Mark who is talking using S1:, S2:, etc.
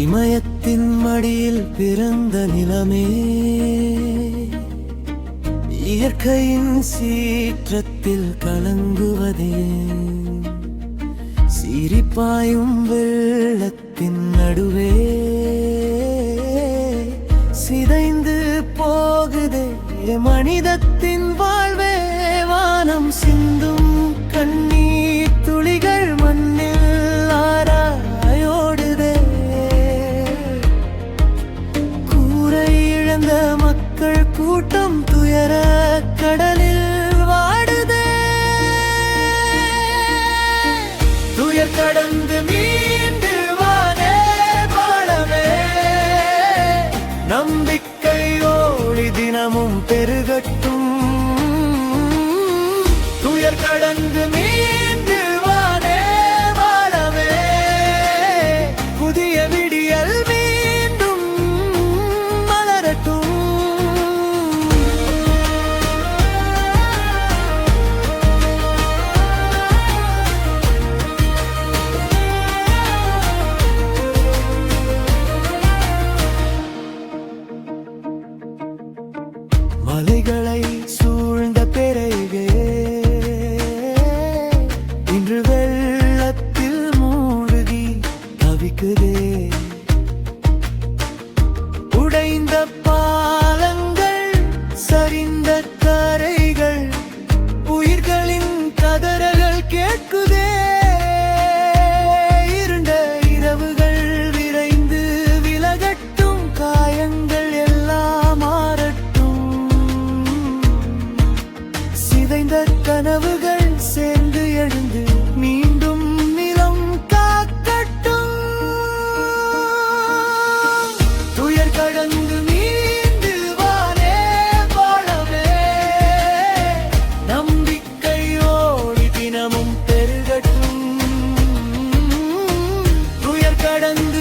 S1: இமயத்தின் மடியில் பிறந்த நிலமே, இயற்கையின் சீற்றத்தில் கலங்குவதே, சிரிப்பாயும் வெள்ளத்தின் நடுவே சிதைந்து போகுதே மனிதத்தின் வாழ்வே. வானம் சிந்தும் கண்ணீர் துளிகள் மண்ணில் ஆராயோடுதே, கூரை இழந்த மக்கள் கூட்டம் துயர கடலில் வாடுதே. துயர் கடந்து மீண்டு வானே வாழவே, நம்பிக்கை ஒளி தினமும் பெருகட்டும். துயர் கடந்து மீண்டு வானே வாழவே, புதிய விடியல் மீண்டும் மலரட்டும். மலைகளை சூழ்ந்த பெருகே இன்று வெள்ளத்தில் மூழ்கி தவிக்குதே. உடைந்த பாலங்கள், சரிந்த கரைகள், உயிர்களின் கதறல்கள் கேட்குதே. இருண்ட இரவுகள் விரைந்து விலகட்டும், காயங்கள் எல்லாம் மாறட்டும். சிதைந்த கனவுகள் சேர்ந்து எழுந்து மீண்டும் நிலம் காக்கட்டும். துயர் கடந்து மீண்டு வானே வாழவே, நம்பிக்கையோடு தினமும் பெருகட்டும். துயர் கடந்து